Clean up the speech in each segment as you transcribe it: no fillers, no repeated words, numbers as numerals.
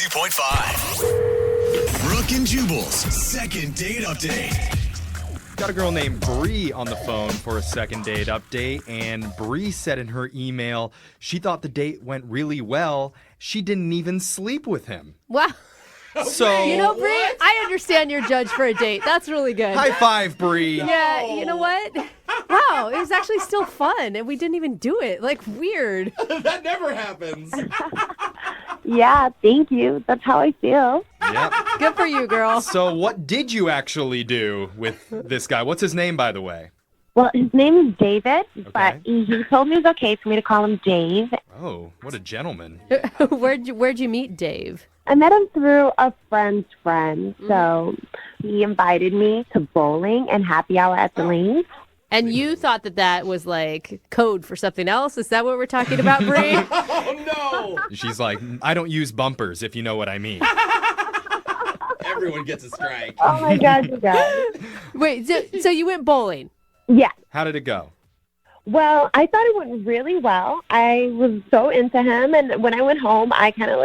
92.5. Brooke and Jubal's second date update. Got a girl named Bree on the phone for a second date update, and Bree said in her email she thought the date went really well. She didn't even sleep with him. Wow. So, You know, Bree, I understand your judge for a date. That's really good. high five, Bree. Yeah, you know what? Wow, it was actually still fun, and we didn't even do it. Like, weird. That never happens. Yeah, thank you. That's how I feel. Yep. Good for you, girl. So what did you actually do with this guy? What's his name, by the way? Well, his name is David, but he told me it was okay for me to call him Dave. Oh, what a gentleman. Where'd you meet Dave? I met him through a friend's friend, so he invited me to bowling and happy hour at the lanes. And you thought that was like code for something else? Is that what we're talking about, Bree? Oh, no. She's like, I don't use bumpers, if you know what I mean. Everyone gets a strike. Oh, my God, you guys. Wait, so you went bowling? Yeah. How did it go? Well, I thought it went really well. I was so into him, and when I went home, I kind of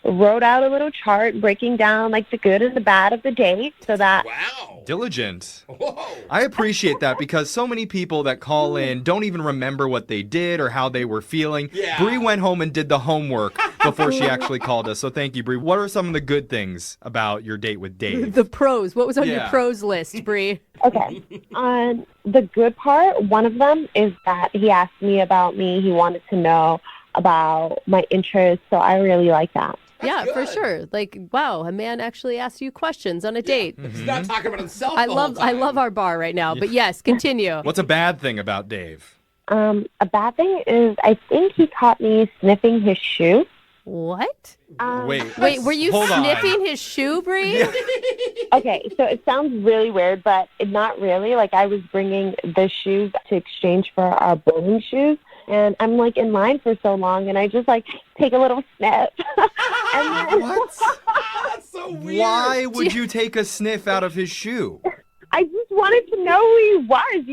wrote out a little chart breaking down the good and the bad of the date so that Wow. Diligent. Whoa. I appreciate that because so many people that call in don't even remember what they did or how they were feeling. Yeah. Bree went home and did the homework before she actually called us. So thank you, Bree. What are some of the good things about your date with Dave? The pros. What was on your Yeah. pros list, Bree? Okay. On the good part, one of them is that he asked me about me. He wanted to know about my interests, so I really like that. Yeah, for good. sure. Wow, a man actually asked you questions on a date. He's not talking about himself. I the love whole time. our bar right now. But yes, continue. What's a bad thing about Dave? A bad thing is I think he caught me sniffing his shoe. What? Wait, Were you hold on. sniffing his shoe, Bree? Okay, so it sounds really weird, but not really. I was bringing the shoes to exchange for our bowling shoes, and I'm in line for so long, and I just take a little sniff. And then What? That's so weird. Why would you take a sniff out of his shoe? I just wanted to know who he was,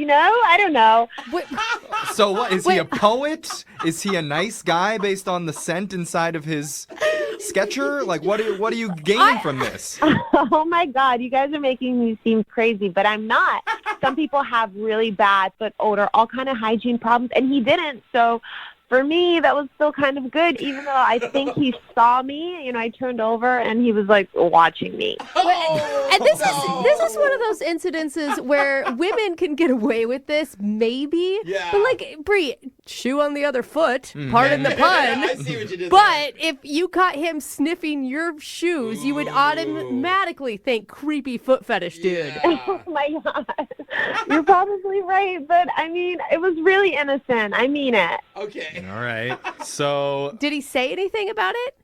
I don't know. What? So what, is he a poet? Is he a nice guy based on the scent inside of his Sketcher? What are you gaining from this? Oh, my God, you guys are making me seem crazy, but I'm not. Some people have really bad foot odor, all kind of hygiene problems, and he didn't, so... For me, that was still kind of good, even though I think he saw me. I turned over, and he was, watching me. And this is one of those incidences where women can get away with this, maybe. Yeah. But Bree, shoe on the other foot, pardon the pun. I see what you did But if you caught him sniffing your shoes, you would automatically think creepy foot fetish dude. there. Oh, my God. You're probably right, but, it was really innocent. I mean it. Okay. All right. So, Did he say anything about it?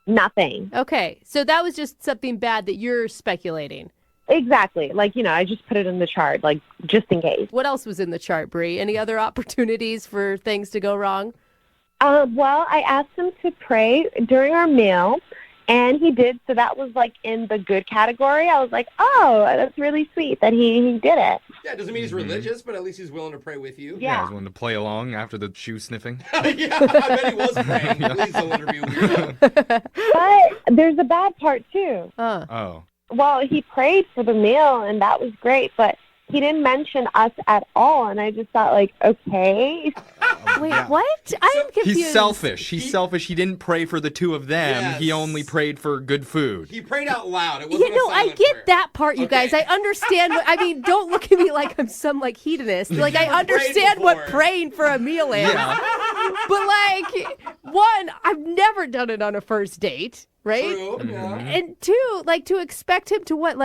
Nothing. Okay, so that was just something bad that you're speculating. Exactly. I just put it in the chart, just in case. What else was in the chart, Bree? Any other opportunities for things to go wrong? Well, I asked him to pray during our meal, and he did, so that was, in the good category. I was like, oh, that's really sweet that he did it. Yeah, it doesn't mean he's religious, but at least he's willing to pray with you. I was willing to play along after the shoe sniffing. Yeah, I bet he was praying. Please don't let her be weird. But there's a bad part, too. Oh. Well, he prayed for the meal, and that was great, but he didn't mention us at all, and I just thought, okay. Wait, Yeah. what? I am confused. He's selfish. He didn't pray for the two of them. Yes. He only prayed for good food. He prayed out loud. It wasn't You know, a I silent get prayer. that part, you guys. I understand. Don't look at me like I'm some hedonist. I understand what before. praying for a meal is. Yeah. But one, I've never done it on a first date, right? True. Yeah. And two, to expect him to what?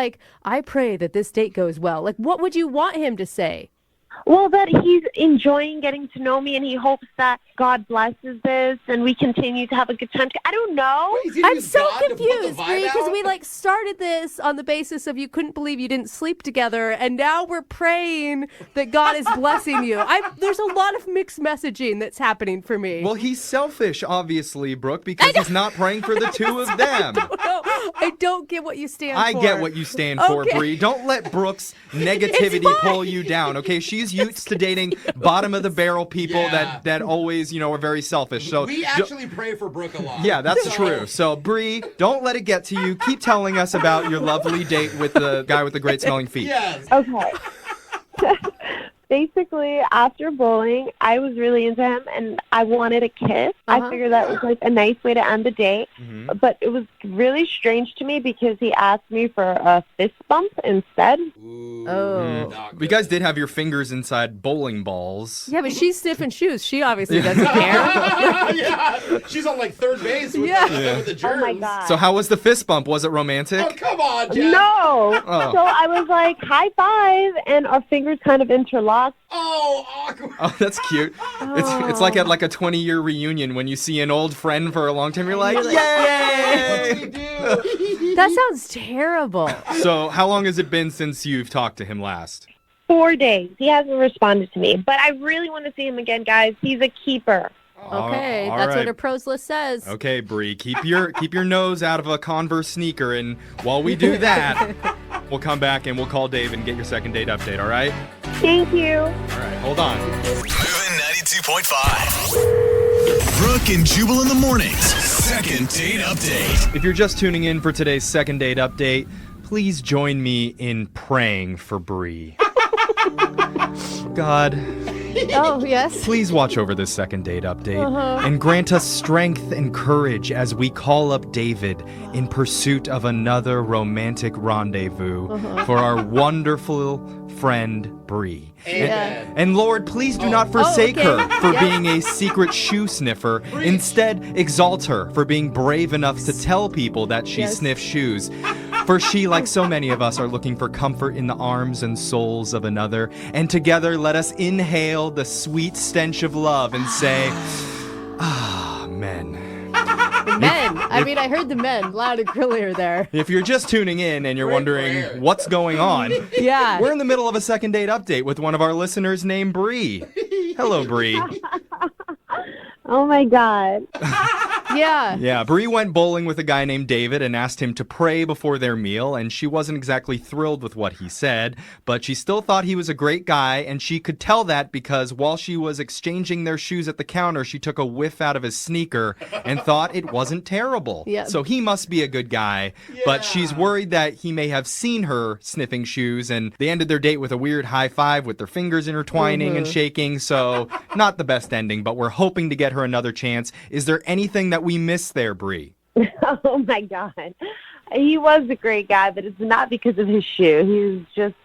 I pray that this date goes well. What would you want him to say? Well, that he's enjoying getting to know me, and he hopes that God blesses this, and we continue to have a good time. I don't know. Wait, is he gonna I'm use so God to put the confused, vibe Bree, because out? we started this on the basis of you couldn't believe you didn't sleep together, and now we're praying that God is blessing you. There's a lot of mixed messaging that's happening for me. Well, he's selfish, obviously, Brooke, because he's not praying for the two of them. No, I don't get what you stand for. I get what you stand for, Okay. Bree. Don't let Brooke's negativity pull you down, okay? She's She's used to dating bottom of the barrel people Yeah. that always, are very selfish. So We actually pray for Brooke a lot. yeah, that's true. So, Bree, don't let it get to you. Keep telling us about your lovely date with the guy with the great smelling feet. Yes. Okay. Basically, after bowling, I was really into him, and I wanted a kiss. I figured that was like a nice way to end the date. Mm-hmm. But it was really strange to me because he asked me for a fist bump instead. Ooh, Oh. not You good. guys did have your fingers inside bowling balls. Yeah, but she's sniffing shoes. She obviously doesn't care. Yeah, she's on like third base with, with the Oh germs. my god! So, how was the fist bump? Was it romantic? Oh, come on, Jeff. No. Oh. So I was like high five, and our fingers kind of interlocked. Oh, awkward. Oh, that's cute. It's like at like a 20-year reunion when you see an old friend for a long time. You're like, yay! We do. That sounds terrible. So, how long has it been since you've talked to him last? 4 days. He hasn't responded to me, but I really want to see him again, guys. He's a keeper. Okay, All that's what right. her pros list says. Okay, Bree, keep your nose out of a Converse sneaker, and while we do that, we'll come back and we'll call Dave and get your second date update. All right? Thank you. All right, hold on. Moving 92.5. Brooke and Jubal in the mornings. Second date update. If you're just tuning in for today's second date update, please join me in praying for Bree. God, Oh, yes. please watch over this second date update and grant us strength and courage as we call up David in pursuit of another romantic rendezvous for our wonderful friend Bree. Amen. And Lord, please do not forsake okay. her for Yeah. being a secret shoe sniffer. Instead, exalt her for being brave enough to tell people that she sniffs shoes. For she, like so many of us, are looking for comfort in the arms and souls of another. And together, let us inhale the sweet stench of love and say, ah, men. Men. I mean, I heard the men loud and clear there. If you're just tuning in and you're wondering prayer. what's going on, Yeah. we're in the middle of a second date update with one of our listeners named Bree. Hello, Bree. Oh my god. Yeah. Yeah, Bree went bowling with a guy named David and asked him to pray before their meal, and she wasn't exactly thrilled with what he said, but she still thought he was a great guy, and she could tell that because while she was exchanging their shoes at the counter, she took a whiff out of his sneaker and thought it wasn't terrible. Yeah. So he must be a good guy, but she's worried that he may have seen her sniffing shoes, and they ended their date with a weird high five with their fingers intertwining and shaking, so not the best ending, but we're hoping to get her another chance. Is there anything that we missed there, Bree? Oh my god. He was a great guy, but it's not because of his shoe. He's just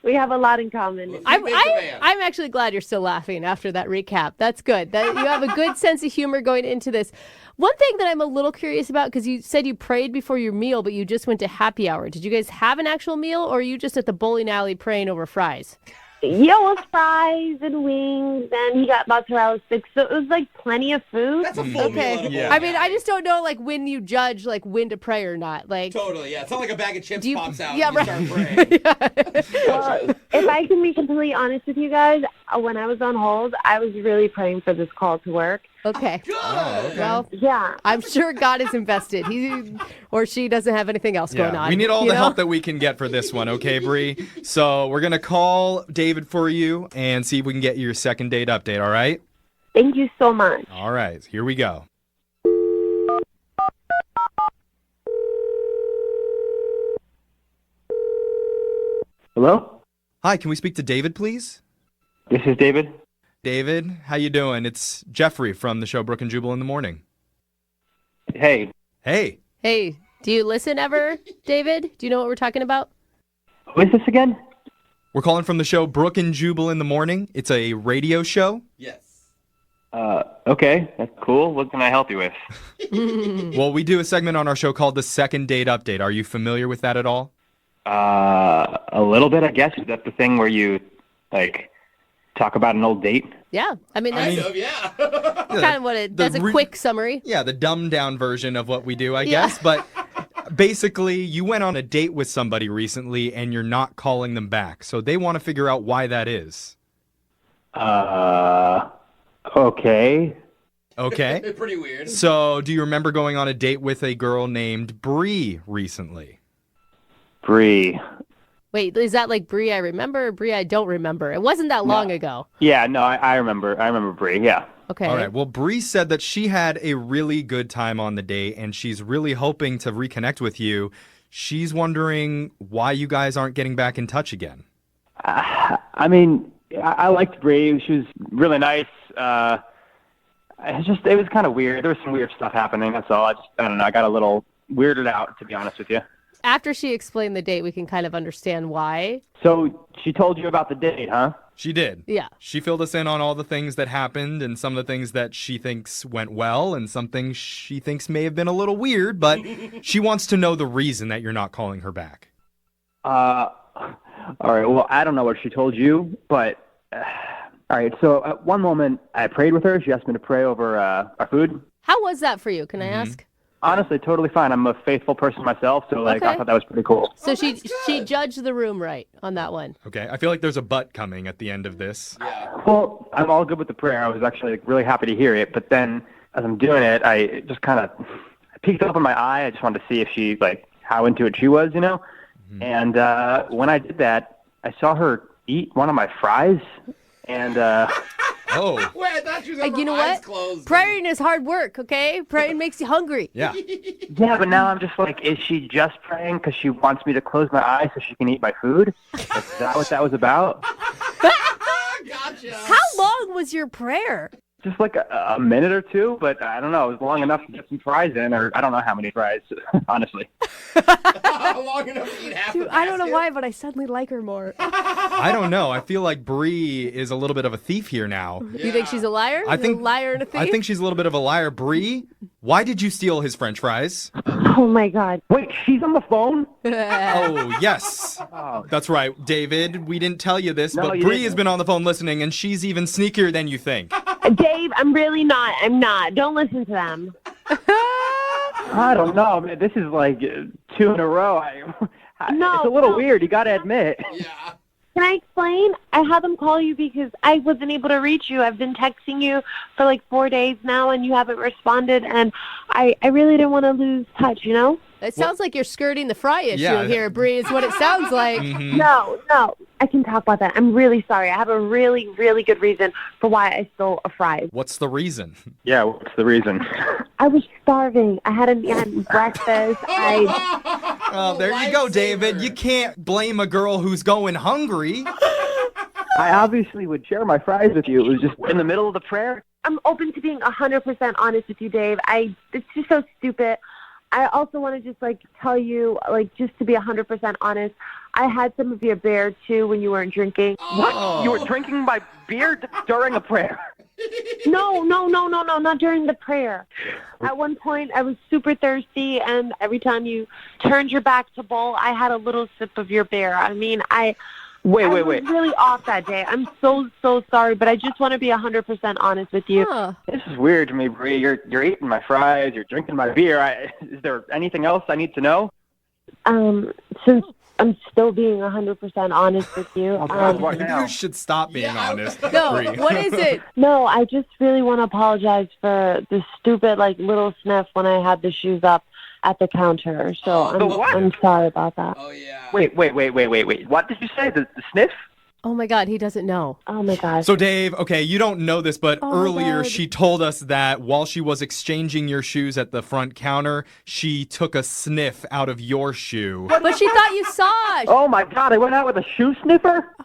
we have a lot in common. I'm actually glad you're still laughing after that recap. That's good. That you have a good sense of humor going into this. One thing that I'm a little curious about, because you said you prayed before your meal, but you just went to happy hour. Did you guys have an actual meal, or are you just at the bowling alley praying over fries? Yellow fries and wings, and he got mozzarella sticks, so it was like plenty of food. That's a full meal at a Yeah. bowl. I mean, I just don't know, like, when you judge, like, when to pray or not. Like, Totally, yeah. It's not like a bag of chips Do you- pops out yeah, and you right. start praying. Well, if I can be completely honest with you guys, when I was on hold, I was really praying for this call to work. okay. Good. Well, Yeah. I'm sure God is invested. He or she doesn't have anything else going on. We need all you the know? help that we can get for this one, okay, Bree? So we're going to call David for you and see if we can get your second date update, all right? Thank you so much. All right, here we go. Hello? Hi, can we speak to David, please? This is David. David, how you doing? It's Jeffrey from the show Brooke and Jubal in the Morning. Hey, Hey, Hey, do you listen ever, David? Do you know what we're talking about? who is this again? we're calling from the show Brooke and Jubal in the Morning. It's a radio show. Yes. Okay, that's cool. What can I help you with? Well, we do a segment on our show called the Second Date Update. Are you familiar with that at all? A little bit, I guess. Is that the thing where you, like, talk about an old date? Yeah. I mean, Kind that's of, yeah. kind of what it, that's a quick summary. Yeah, the dumbed down version of what we do, I Yeah. guess. But basically, you went on a date with somebody recently and you're not calling them back. So they want to figure out why that is. Okay. Okay. Pretty weird. So do you remember going on a date with a girl named Bree recently? Bree. Wait, is that like Brie I remember or Brie I don't remember? It wasn't that long ago. Yeah, no, I remember. I remember Bree. Yeah. Okay. All right. Well, Bree said that she had a really good time on the date and she's really hoping to reconnect with you. She's wondering why you guys aren't getting back in touch again. I mean, I liked Bree. She was really nice. It was kind of weird. There was some weird stuff happening. That's all. I don't know. I got a little weirded out, to be honest with you. After she explained the date, we can kind of understand why. So she told you about the date, huh? She did. Yeah. She filled us in on all the things that happened and some of the things that she thinks went well and some things she thinks may have been a little weird, but she wants to know the reason that you're not calling her back. All right. Well, I don't know what she told you, but all right. So at one moment, I prayed with her. She asked me to pray over our food. How was that for you? Can I ask? Honestly, totally fine. I'm a faithful person myself, so I thought that was pretty cool. So she judged the room right on that one. Okay. I feel like there's a but coming at the end of this. Well, I'm all good with the prayer. I was actually really happy to hear it, but then as I'm doing it, I just kind of peeked up in my eye. I just wanted to see if she how into it she was, you know. Mm-hmm. And when I did that, I saw her eat one of my fries, and Oh. Wait, I thought you was You know eyes what? closed. Praying is hard work, okay? Praying makes you hungry. Yeah. yeah, but now I'm just like, is she just praying because she wants me to close my eyes so she can eat my food? Is that what that was about? Gotcha. How long was your prayer? Just like a minute or two, but I don't know. It was long enough to get some fries in, or I don't know how many fries, honestly. Long enough to eat half the Dude, I don't know basket? why, but I suddenly like her more. I don't know. I feel like Bree is a little bit of a thief here now. You think she's a liar? I think a liar and a thief? I think she's a little bit of a liar. Bree, why did you steal his French fries? Oh my God. Wait, she's on the phone? Oh, yes. That's right, David. We didn't tell you this, No, but you Bree didn't. has been on the phone listening, and she's even sneakier than you think. Dave, I'm really not. I'm not. Don't listen to them. I don't know. Man, this is like 2 in a row. No, it's a little no. weird. You got to admit. Yeah. Can I explain? I had them call you because I wasn't able to reach you. I've been texting you for like 4 days now, and you haven't responded, and I really didn't want to lose touch, you know? It sounds like you're skirting the fry issue Yeah. here, Bree, is what it sounds like. Mhm. No, I can talk about that. I'm really sorry. I have a really, really good reason for why I stole a fry. What's the reason? Yeah, what's the reason? I was starving. I hadn't eaten breakfast. Oh, there you go, David. You can't blame a girl who's going hungry. I obviously would share my fries with you. It was just in the middle of the prayer. I'm open to being 100% honest with you, Dave. It's just so stupid. I also want to just tell you, just to be 100% honest, I had some of your beer too when you weren't drinking. What? You were drinking my beer during a prayer? No, not during the prayer. At one point, I was super thirsty, and every time you turned your back to bowl, I had a little sip of your beer. I mean, I Wait. was really off that day. I'm so sorry, but I just want to be 100% honest with you. Huh. This is weird to me, Bree. You're eating my fries. You're drinking my beer. Is there anything else I need to know? Since I'm still being 100% honest with you. God, what Maybe now? you should stop being honest. No, Bree. what is it? No, I just really want to apologize for the stupid little sniff when I had the shoes up at the counter. So The what? I'm sorry about that. Oh, yeah. Wait. What did you say? The sniff? Oh my God, he doesn't know. Oh my gosh. So, Dave, okay, you don't know this, but Oh, my earlier God. she told us that while she was exchanging your shoes at the front counter, she took a sniff out of your shoe. But she thought you saw it. Oh my God! I went out with a shoe sniffer.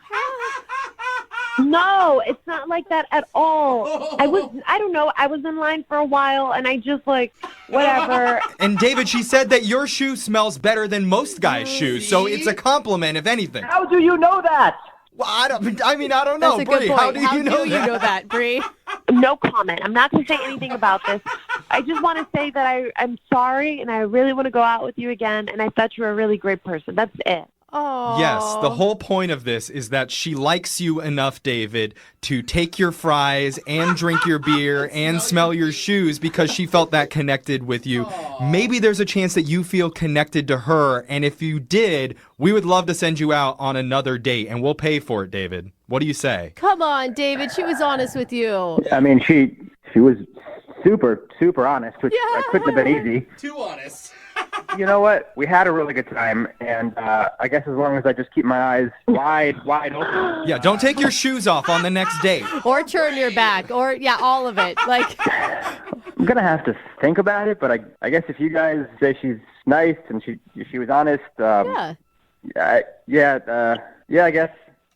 No, it's not like that at all. I don't know. I was in line for a while, and I just whatever. And, David, she said that your shoe smells better than most guys' shoes, so it's a compliment, if anything. How do you know that? Well, I don't know, That's a good Bree. point. How do you know that? Bree? No comment. I'm not going to say anything about this. I just want to say that I'm sorry, and I really want to go out with you again, and I thought you were a really great person. That's it. Oh. Yes, the whole point of this is that she likes you enough, David, to take your fries and drink your beer and smell your shoes because she felt that connected with you. Maybe there's a chance that you feel connected to her, and if you did, we would love to send you out on another date, and we'll pay for it, David. What do you say? Come on, David. She was honest with you. I mean, she was super honest, which couldn't have been easy. Too honest. you know what? We had a really good time, and I guess as long as I just keep my eyes wide open. Yeah, don't take your shoes off on the next date. Or turn your back, or all of it. Like, I'm gonna have to think about it, but I guess if you guys say she's nice and she was honest, yeah. I guess.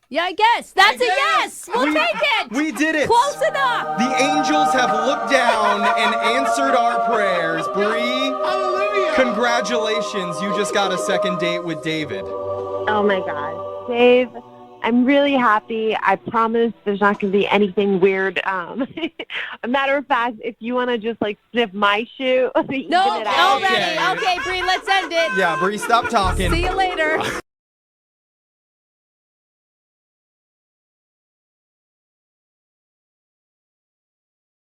Yeah, I guess. That's a yes. We'll take it. We did it. Close enough. The angels have looked down and answered our prayers. Bree, Hallelujah. congratulations. You just got a second date with David. Oh my God, Dave, I'm really happy. I promise there's not going to be anything weird. A matter of fact, if you want to just like sniff my shoe, even No, it out. already. Okay, Bree, let's end it. Yeah, Bree, stop talking. See you later.